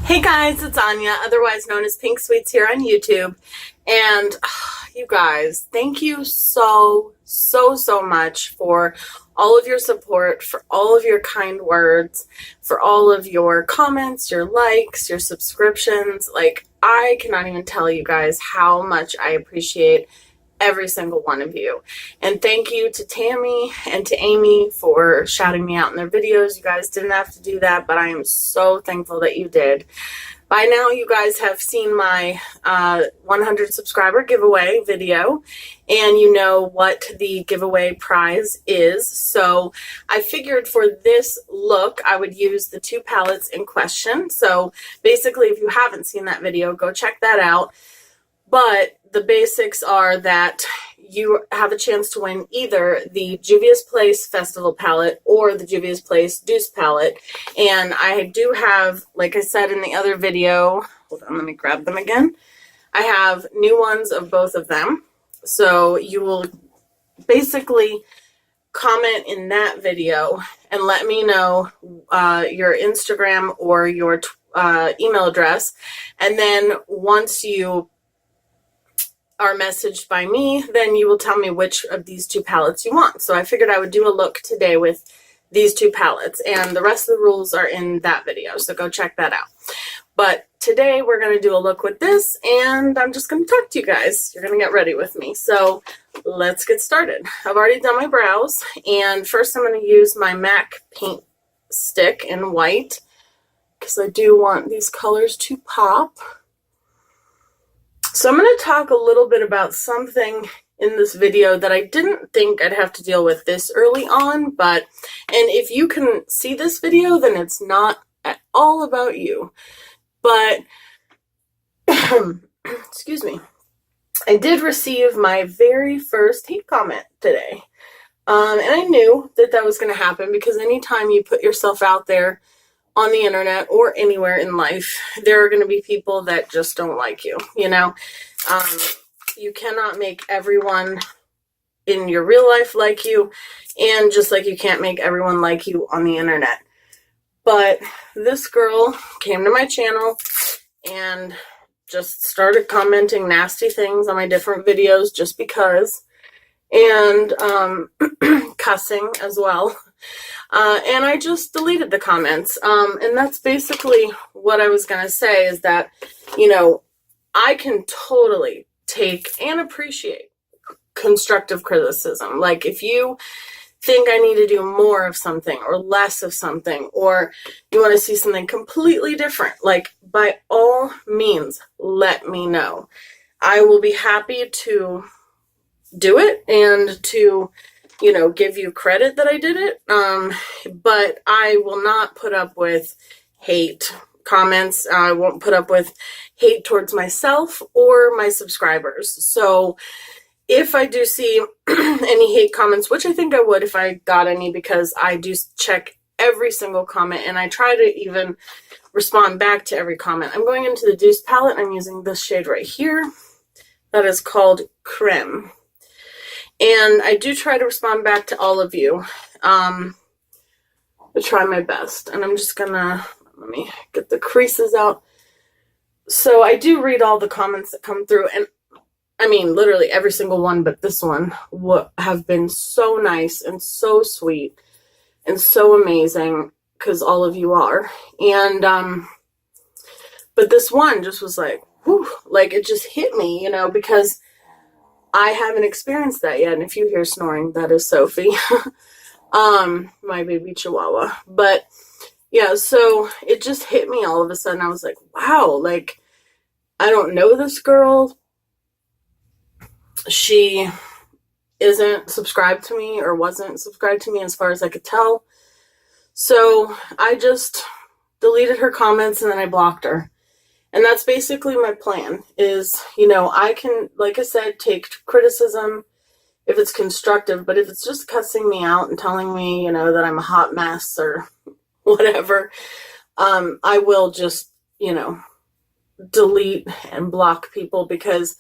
Hey guys, it's Anya, otherwise known as Pink Sweets here on YouTube. And you guys, thank you so much for all of your support, for all of your kind words, for all of your comments, your likes, your subscriptions. Like, I cannot even tell you guys how much I appreciate every single one of you. And thank you to Tammy and to Amy for shouting me out in their videos. You guys didn't have to do that, but I am so thankful that you did. By now, you guys have seen my 100 subscriber giveaway video, and you know what the giveaway prize is. So I figured for this look, I would use the two palettes in question. So basically, if you haven't seen that video, go check that out. But the basics are that you have a chance to win either the Juvia's Place Festival palette or the Juvia's Place Douce palette. And I do have, like I said in the other video, hold on, let me grab them again. I have new ones of both of them. So you will basically comment in that video and let me know your Instagram or your email address. And then once you are messaged by me, then you will tell me which of these two palettes you want. So I figured I would do a look today with these two palettes, and the rest of the rules are in that video, so go check that out. But today we're going to do a look with this, and I'm just going to talk to you guys. You're going to get ready with me. So let's get started. I've already done my brows, and first I'm going to use my MAC paint stick in white because I do want these colors to pop. So I'm going to talk a little bit about something in this video that I didn't think I'd have to deal with this early on, and if you can see this video, then it's not at all about you. But, excuse me, I did receive my very first hate comment today. And I knew that that was going to happen because anytime you put yourself out there on the internet or anywhere in life, there are going to be people that just don't like you, you know. You cannot make everyone in your real life like you, and just like you can't make everyone like you on the internet. But this girl came to my channel and just started commenting nasty things on my different videos just because, and cussing as well. And I just deleted the comments. And that's basically what I was going to say, is that, you know, I can totally take and appreciate constructive criticism. Like, if you think I need to do more of something or less of something, or you want to see something completely different, like, by all means, let me know. I will be happy to do it and to, you know, give you credit that I did it. But I will not put up with hate comments. I won't put up with hate towards myself or my subscribers. So if I do see any hate comments, which I think I would if I got any, because I do check every single comment and I try to even respond back to every comment. I'm going into the Douce palette. I'm using this shade right here. That is called Creme. And I do try to respond back to all of you. I try my best. And I'm just gonna, let me get the creases out. So I do read all the comments that come through. And I mean, literally every single one, but this one have been so nice and so sweet and so amazing, because all of you are. And, but this one just was like, whew, like, it just hit me, you know, because I haven't experienced that yet. And if you hear snoring, that is Sophie, my baby Chihuahua. But yeah, so it just hit me all of a sudden. I was like, wow, like, I don't know this girl. She isn't subscribed to me, or wasn't subscribed to me as far as I could tell. So I just deleted her comments and then I blocked her. And that's basically my plan, is, you know, I can, like I said, take criticism if it's constructive, but if it's just cussing me out and telling me, you know, that I'm a hot mess or whatever, I will just, you know, delete and block people, because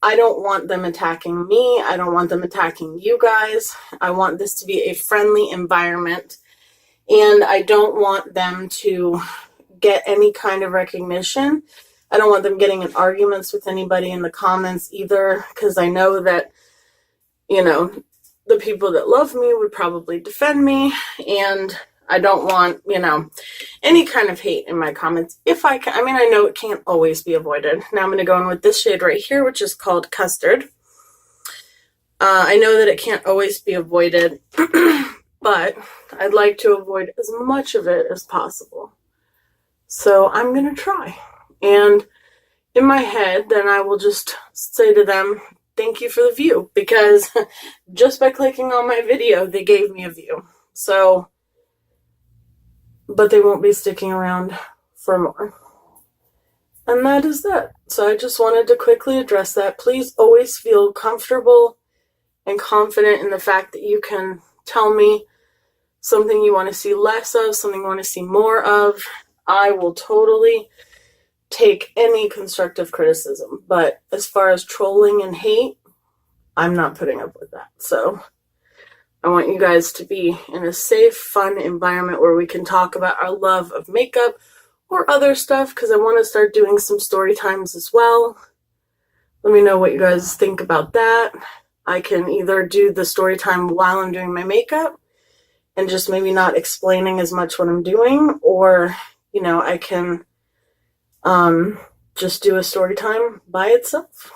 I don't want them attacking me. I don't want them attacking you guys. I want this to be a friendly environment, and I don't want them to get any kind of recognition. I don't want them getting in arguments with anybody in the comments either, because I know that, you know, the people that love me would probably defend me, and I don't want, you know, any kind of hate in my comments. If I can, I mean, I know it can't always be avoided. Now I'm going to go in with this shade right here, which is called Custard. I know that it can't always be avoided, but I'd like to avoid as much of it as possible. So I'm going to try. And in my head, then I will just say to them, thank you for the view, because just by clicking on my video, they gave me a view. So, but they won't be sticking around for more. And that is that. So I just wanted to quickly address that. Please always feel comfortable and confident in the fact that you can tell me something you want to see less of, something you want to see more of. I will totally take any constructive criticism. But as far as trolling and hate, I'm not putting up with that. So I want you guys to be in a safe, fun environment where we can talk about our love of makeup or other stuff, because I want to start doing some story times as well. Let me know what you guys think about that. I can either do the story time while I'm doing my makeup and just maybe not explaining as much what I'm doing, or, you know, I can just do a story time by itself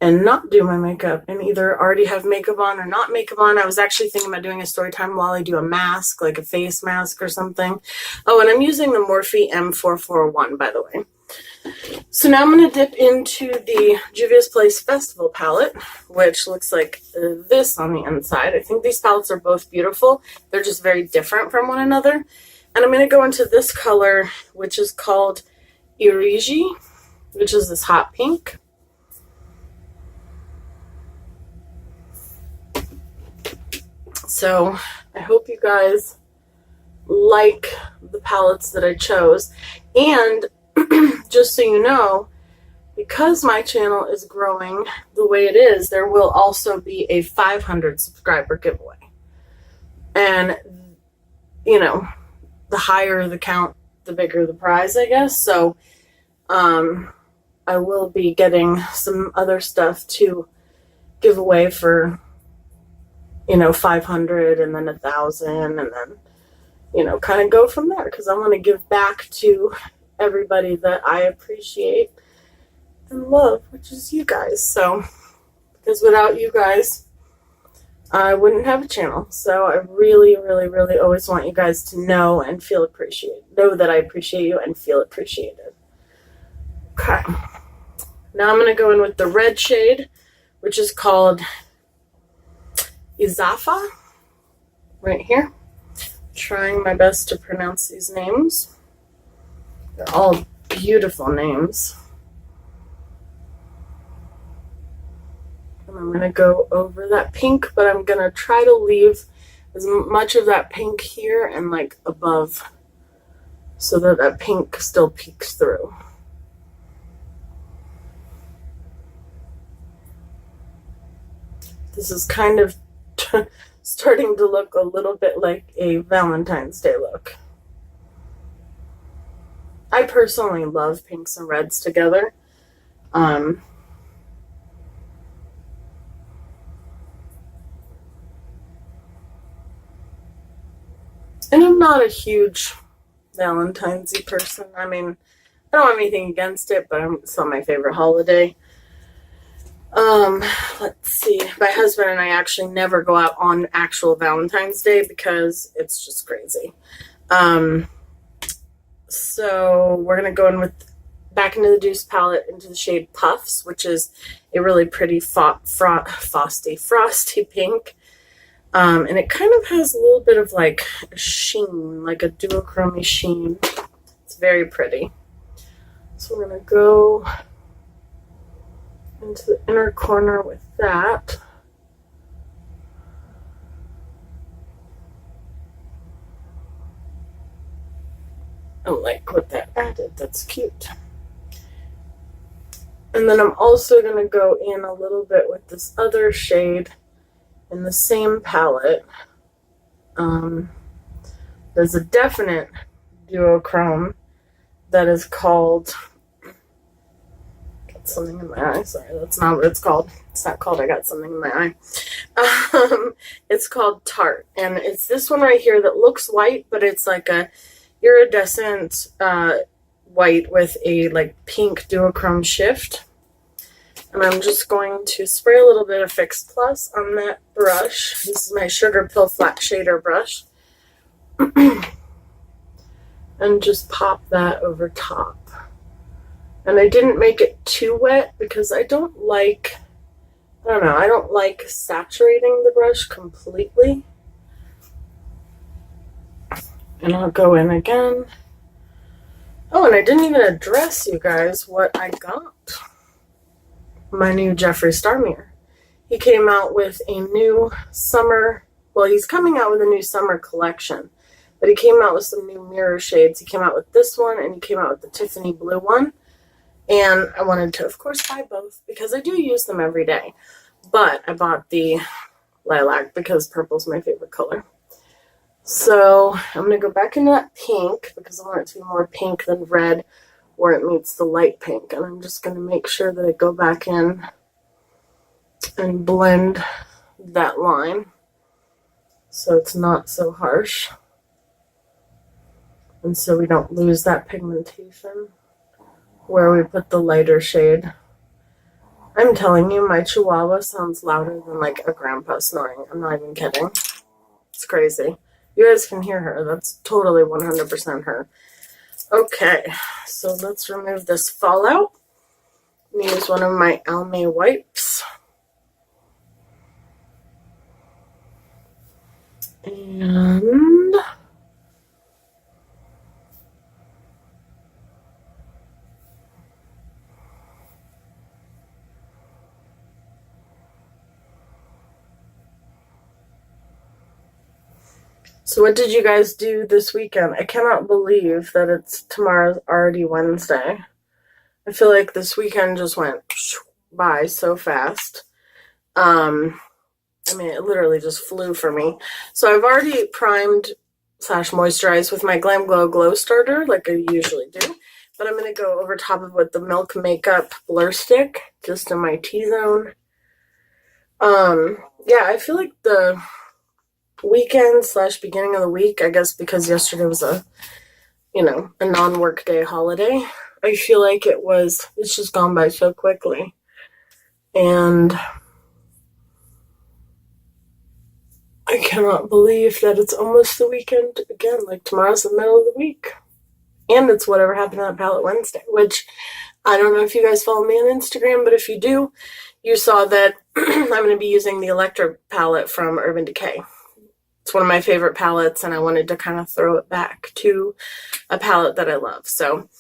and not do my makeup, and either already have makeup on or not makeup on. I was actually thinking about doing a story time while I do a mask, like a face mask or something. Oh, and I'm using the Morphe M441, by the way. So now I'm going to dip into the Juvia's Place Festival palette, which looks like this on the inside. I think these palettes are both beautiful. They're just very different from one another. And I'm going to go into this color, which is called Irigi, which is this hot pink. So I hope you guys like the palettes that I chose. And just so you know, because my channel is growing the way it is, there will also be a 500 subscriber giveaway. And, you know, the higher the count, the bigger the prize, I guess. So I will be getting some other stuff to give away for, you know, 500 and then 1,000, and then, you know, kind of go from there, because I want to give back to everybody that I appreciate and love, which is you guys. So, because without you guys, I wouldn't have a channel. So I really, really, really always want you guys to know and feel appreciated. Know that I appreciate you and feel appreciated. Okay. Now I'm going to go in with the red shade, which is called Izafa, right here. Trying my best to pronounce these names. They're all beautiful names. And I'm going to go over that pink, but I'm going to try to leave as much of that pink here and like above, so that that pink still peeks through. This is kind of starting to look a little bit like a Valentine's Day look. I personally love pinks and reds together. And I'm not a huge Valentine's-y person. I mean, I don't have anything against it, but it's not my favorite holiday. Let's see. My husband and I actually never go out on actual Valentine's Day because it's just crazy. So we're going to go in back into the Douce palette into the shade Puffs, which is a really pretty frosty pink. And it kind of has a little bit of like a sheen, like a duochrome sheen. It's very pretty. So we're going to go into the inner corner with that. I like what that added. That's cute. And then I'm also going to go in a little bit with this other shade in the same palette. There's a definite duochrome that is called, got something in my eye, sorry, that's not what it's called. It's not called I got something in my eye. It's called Tarte, and it's this one right here that looks white, but it's like a iridescent white with a like pink duochrome shift. And I'm just going to spray a little bit of Fix Plus on that brush. This is my Sugar Pill Flat Shader brush. And just pop that over top. And I didn't make it too wet because I don't like saturating the brush completely. And I'll go in again. Oh, and I didn't even address you guys what I got. My new Jeffree Star mirror. He came out with a new summer, well, he's coming out with a new summer collection, but he came out with some new mirror shades. He came out with this one, and he came out with the Tiffany blue one, and I wanted to, of course, buy both because I do use them every day, but I bought the lilac because purple's my favorite color. So I'm going to go back into that pink because I want it to be more pink than red where it meets the light pink. And I'm just going to make sure that I go back in and blend that line so it's not so harsh. And so we don't lose that pigmentation where we put the lighter shade. I'm telling you, my Chihuahua sounds louder than like a grandpa snoring. I'm not even kidding. It's crazy. You guys can hear her. That's totally 100% her. Okay, so let's remove this fallout. Use one of my Almay wipes. And so what did you guys do this weekend? I cannot believe that tomorrow's already Wednesday. I feel like this weekend just went by so fast. I mean, it literally just flew for me. So I've already primed / moisturized with my Glam Glow Glow Starter like I usually do. But I'm going to go over top of it with the Milk Makeup Blur Stick just in my T-zone. Yeah, I feel like the weekend / beginning of the week, I guess because yesterday was a non-work day holiday, I feel like it's just gone by so quickly. And I cannot believe that it's almost the weekend again. Like tomorrow's the middle of the week. And it's whatever happened on Palette Wednesday, which I don't know if you guys follow me on Instagram, but if you do, you saw that I'm going to be using the Electra palette from Urban Decay. It's one of my favorite palettes, and I wanted to kind of throw it back to a palette that I love. So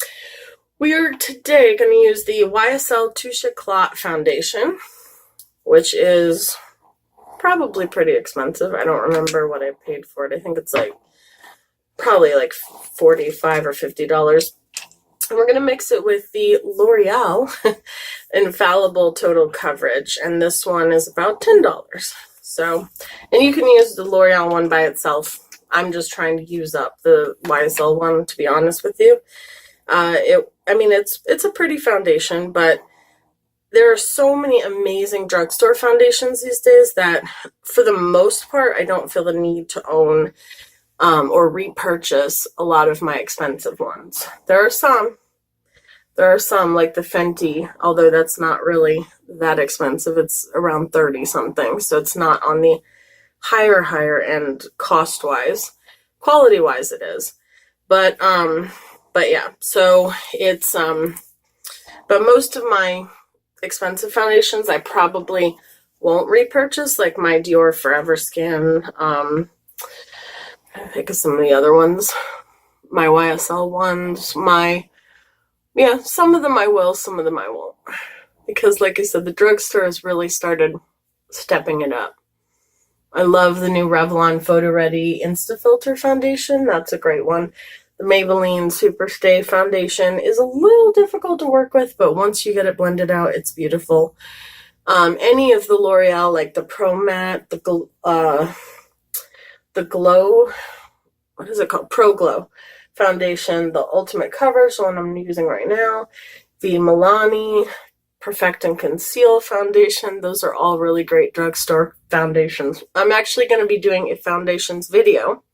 we are today going to use the YSL Touche Éclat foundation, which is probably pretty expensive. I don't remember what I paid for it. I think it's probably like $45 or $50. And we're going to mix it with the L'Oreal Infallible Total Coverage, and this one is about $10. So, and you can use the L'Oreal one by itself. I'm just trying to use up the YSL one, to be honest with you. It's a pretty foundation, but there are so many amazing drugstore foundations these days that, for the most part, I don't feel the need to own or repurchase a lot of my expensive ones. There are some like the Fenty, although that's not really that expensive. It's around 30 something, so it's not on the higher end cost wise. Quality wise it is. But yeah, so it's but most of my expensive foundations I probably won't repurchase, like my Dior Forever Skin. I think of some of the other ones, my YSL ones, some of them I will, some of them I won't. Because like I said, the drugstore has really started stepping it up. I love the new Revlon Photo Ready Insta Filter foundation. That's a great one. The Maybelline Super Stay foundation is a little difficult to work with, but once you get it blended out, it's beautiful. Any of the L'Oreal, like the Pro Matte, the Glow, what is it called? Pro Glow foundation, the Ultimate Coverage, the one I'm using right now, the Milani Perfect and Conceal foundation. Those are all really great drugstore foundations. I'm actually going to be doing a foundations video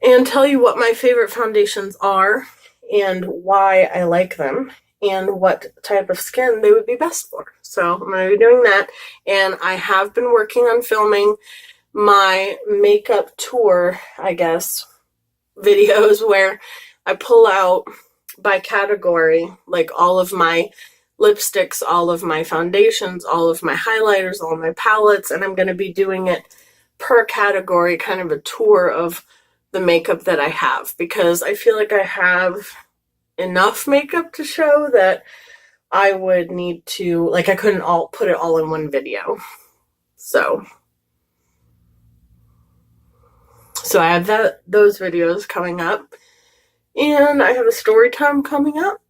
and tell you what my favorite foundations are and why I like them and what type of skin they would be best for. So I'm going to be doing that, and I have been working on filming my makeup tour, I guess, videos where I pull out by category, like all of my lipsticks, all of my foundations, all of my highlighters, all of my palettes, and I'm going to be doing it per category, kind of a tour of the makeup that I have, because I feel like I have enough makeup to show that I would need to, like, I couldn't put it all in one video. So I have those videos coming up, and I have a story time coming up,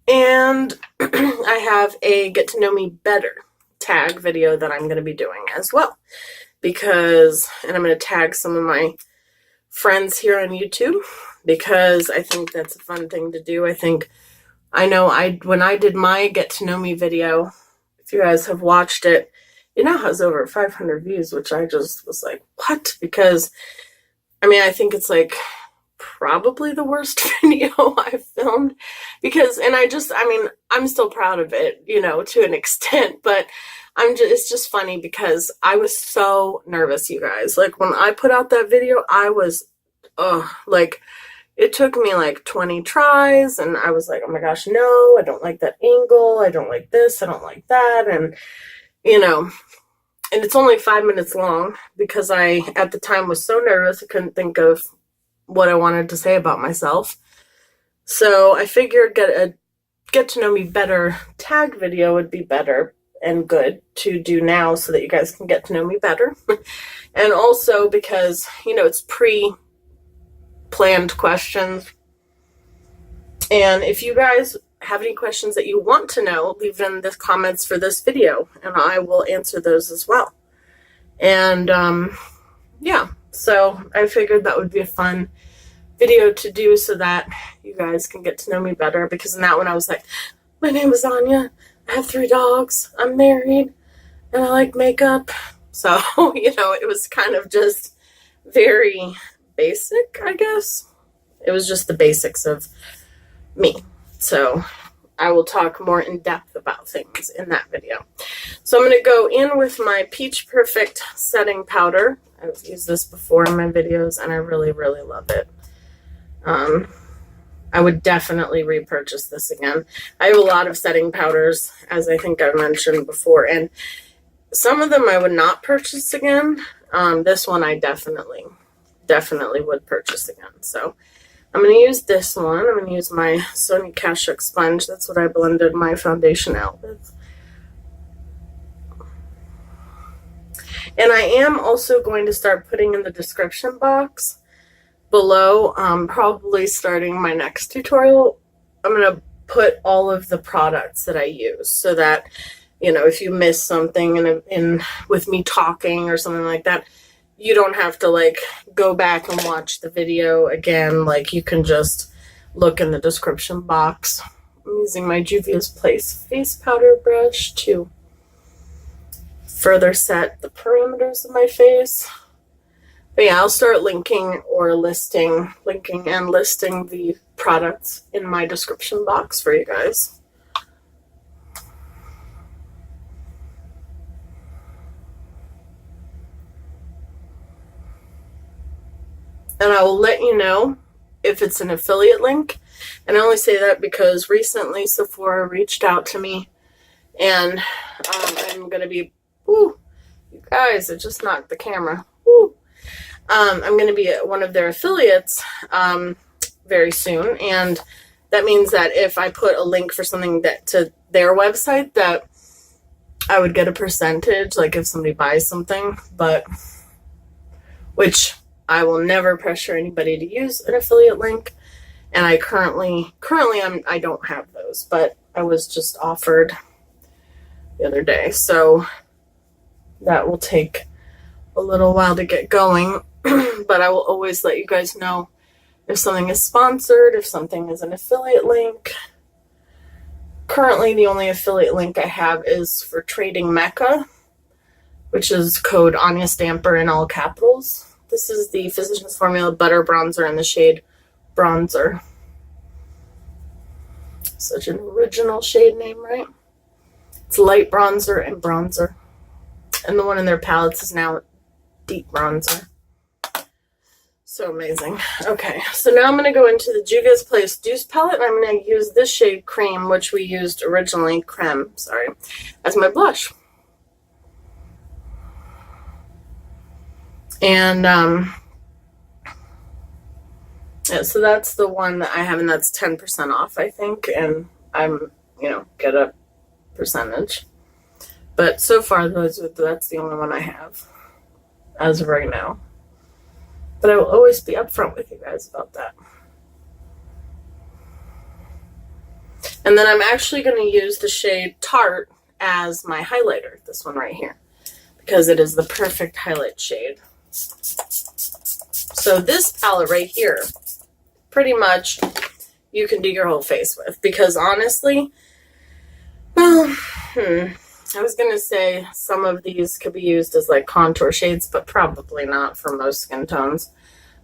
and I have a get to know me better tag video that I'm going to be doing as well, and I'm going to tag some of my friends here on YouTube, because I think that's a fun thing to do. When I did my get to know me video, if you guys have watched it, it now has over 500 views, which I just was like, what? Because I think it's like probably the worst video I've filmed, I'm still proud of it, to an extent, but it's just funny because I was so nervous, you guys. Like, when I put out that video, I was, it took me like 20 tries, and I was like, oh my gosh, no, I don't like that angle, I don't like this, I don't like that, and it's only 5 minutes long because I, at the time, was so nervous I couldn't think of what I wanted to say about myself. So I figured get to know me better tag video would be better and good to do now, so that you guys can get to know me better. And also because, it's pre-planned questions. And if you guys have any questions that you want to know, leave them in the comments for this video, and I will answer those as well. And yeah, so I figured that would be a fun video to do, so that you guys can get to know me better, because in that one I was like, my name is Anya, I have 3 dogs, I'm married, and I like makeup. So, it was kind of just very basic, I guess. It was just the basics of me. So I will talk more in depth about things in that video. So I'm going to go in with my Peach Perfect setting powder. I've used this before in my videos, and I really, really love it. I would definitely repurchase this again. I have a lot of setting powders, as I think I mentioned before, and some of them I would not purchase again. This one I definitely would purchase again. So I'm going to use this one. I'm going to use my Sonia Kashuk sponge. That's what I blended my foundation out with. And I am also going to start putting in the description box below, probably starting my next tutorial, I'm going to put all of the products that I use, so that, if you miss something with me talking or something like that, you don't have to go back and watch the video again. You can just look in the description box. I'm using my Juvia's Place face powder brush to further set the parameters of my face. But yeah, I'll start linking and listing the products in my description box for you guys. And I will let you know if it's an affiliate link. And I only say that because recently Sephora reached out to me, and I'm going to be, you guys, it just knocked the camera. I'm going to be one of their affiliates very soon, and that means that if I put a link for something to their website, that I would get a percentage, if somebody buys something, which I will never pressure anybody to use an affiliate link, and I currently I don't have those, but I was just offered the other day, so that will take a little while to get going. But I will always let you guys know if something is sponsored, if something is an affiliate link. Currently, the only affiliate link I have is for Trading Mecca, which is code Anya Stamper in all capitals. This is the Physicians Formula Butter Bronzer in the shade Bronzer. Such an original shade name, right? It's light bronzer and bronzer. And the one in their palettes is now deep bronzer. So amazing. Okay, so now I'm going to go into the Juvia's Place Douce palette, and I'm going to use this shade Cream, which we used originally, Creme, sorry, as my blush. And, yeah, so that's the one that I have, and that's 10% off, I think, and I'm, get a percentage. But so far, that's the only one I have as of right now. But I will always be upfront with you guys about that. And then I'm actually going to use the shade Tart as my highlighter, this one right here, because it is the perfect highlight shade. So this palette right here, pretty much you can do your whole face with, because honestly, well, I was going to say some of these could be used as like contour shades, but probably not for most skin tones.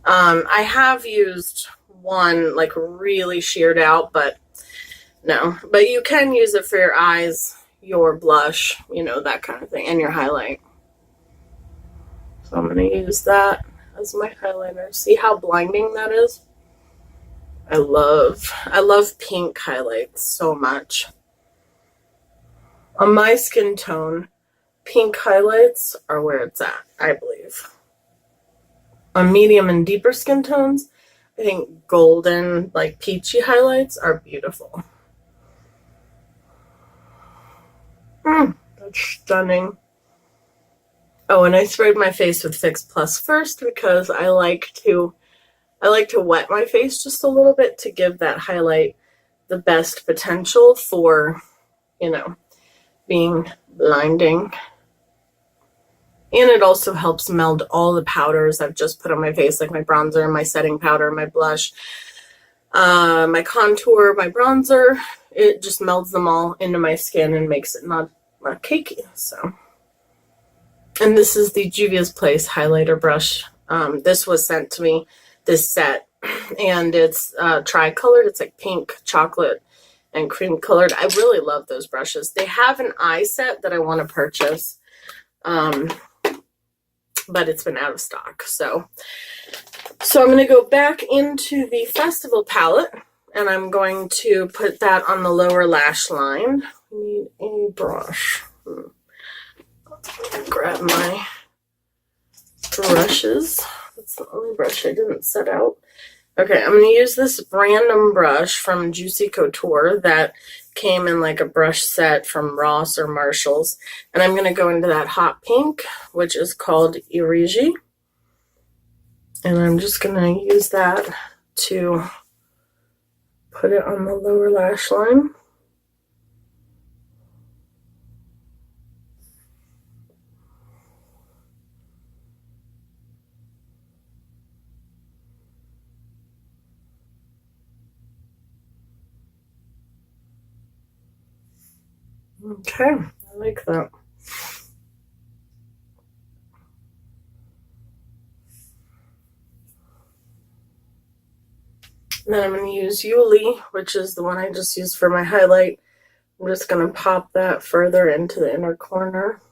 I have used one like really sheared out, but no. But you can use it for your eyes, your blush, that kind of thing, and your highlight. So I'm going to use that as my highlighter. See how blinding that is? I love pink highlights so much. On my skin tone, pink highlights are where it's at, I believe. On medium and deeper skin tones, I think golden, like peachy highlights are beautiful. That's stunning. Oh, and I sprayed my face with Fix Plus first because I like to wet my face just a little bit to give that highlight the best potential for, being blinding. And it also helps meld all the powders I've just put on my face, like my bronzer, my setting powder, my blush, my contour, my bronzer. It just melds them all into my skin and makes it not cakey. So, and this is the Juvia's Place highlighter brush. This was sent to me, this set, and it's tri-colored. It's like pink, chocolate, and cream colored. I really love those brushes. They have an eye set that I want to purchase, but it's been out of stock. So I'm going to go back into the Festival palette, and I'm going to put that on the lower lash line. I need a brush. Grab my brushes. That's the only brush I didn't set out. Okay, I'm going to use this random brush from Juicy Couture that came in like a brush set from Ross or Marshall's. And I'm going to go into that hot pink, which is called Irigi. And I'm just going to use that to put it on the lower lash line. Okay, I like that. And then I'm going to use Yuli, which is the one I just used for my highlight. I'm just going to pop that further into the inner corner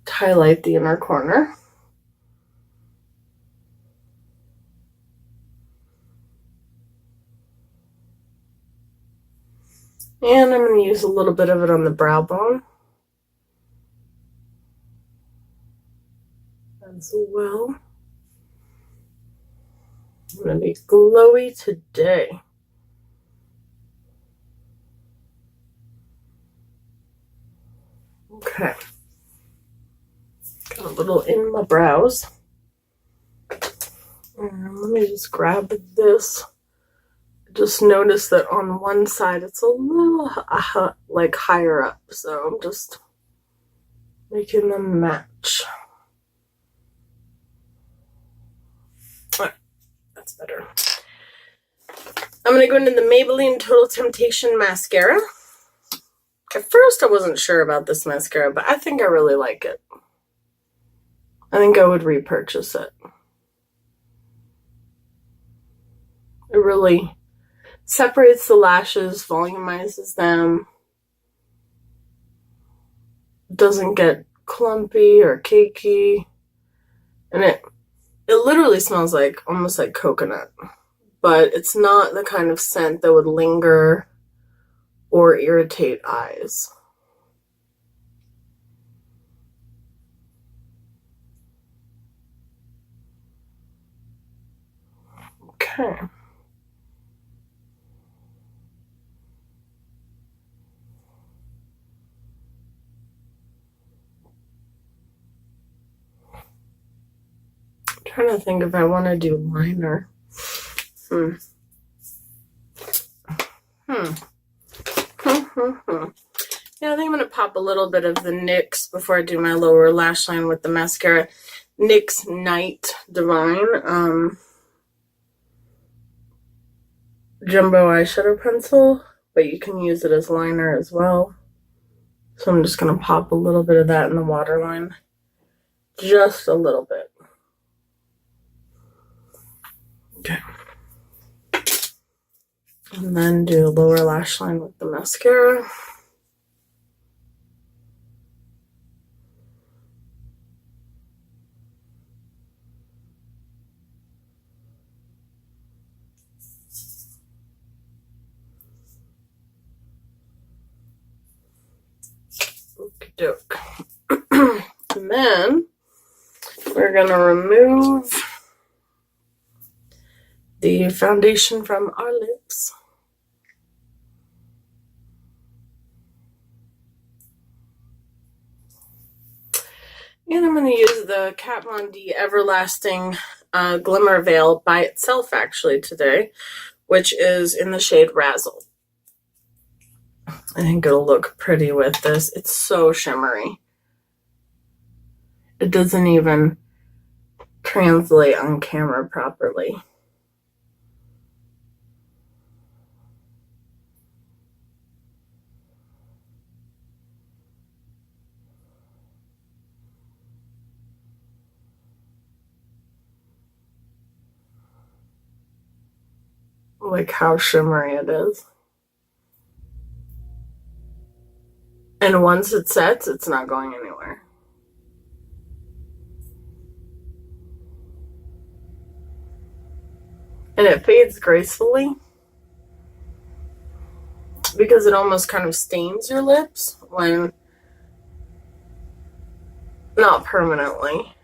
to highlight the inner corner. And I'm going to use a little bit of it on the brow bone as well. I'm going to be glowy today. Okay. Got a little in my brows. And let me just grab this. Just notice that on one side it's a little like higher up, so I'm just making them match. All right, that's better. I'm going to go into the Maybelline Total Temptation Mascara. At first, I wasn't sure about this mascara, but I think I really like it. I think I would repurchase it. It really separates the lashes, volumizes them, doesn't get clumpy or cakey, and it literally smells like almost like coconut, but it's not the kind of scent that would linger or irritate eyes. Okay. I'm trying to think if I want to do liner. Yeah, I think I'm going to pop a little bit of the NYX before I do my lower lash line with the mascara. NYX Night Divine Jumbo Eyeshadow Pencil, but you can use it as liner as well. So I'm just going to pop a little bit of that in the waterline. Just a little bit. Okay. And then do lower lash line with the mascara. Okey-doke. And then we're going to remove the foundation from our lips. And I'm going to use the Kat Von D Everlasting Glimmer Veil by itself actually today, which is in the shade Razzle. I think it'll look pretty with this. It's so shimmery. It doesn't even translate on camera properly. Like how shimmery it is. And once it sets, it's not going anywhere. And it fades gracefully because it almost kind of stains your lips when not permanently.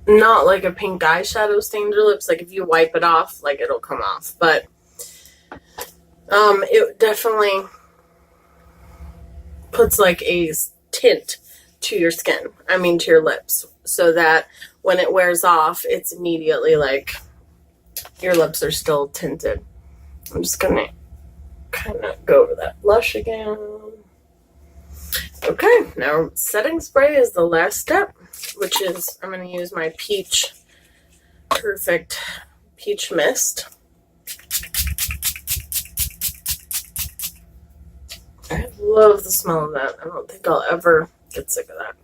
Not like a pink eyeshadow stains your lips. Like if you wipe it off, like it'll come off. But it definitely puts like a tint to your skin. I mean to your lips. So that when it wears off, it's immediately like your lips are still tinted. I'm just going to kind of go over that blush again. Okay, now setting spray is the last step, which is I'm going to use my Peach Perfect Peach Mist. I love the smell of that. I don't think I'll ever get sick of that.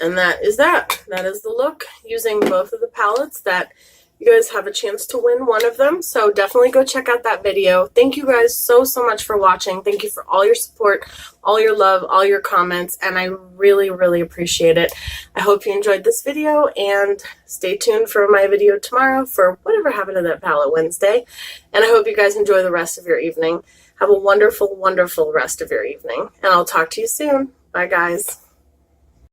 And that is that. That is the look using both of the palettes that you guys have a chance to win one of them. So definitely go check out that video. Thank you guys so much for watching. Thank you for all your support, all your love, all your comments, and I really, really appreciate it. I hope you enjoyed this video, and stay tuned for my video tomorrow for whatever happened to that palette Wednesday. And I hope you guys enjoy the rest of your evening. Have a wonderful, wonderful rest of your evening, and I'll talk to you soon. Bye, guys.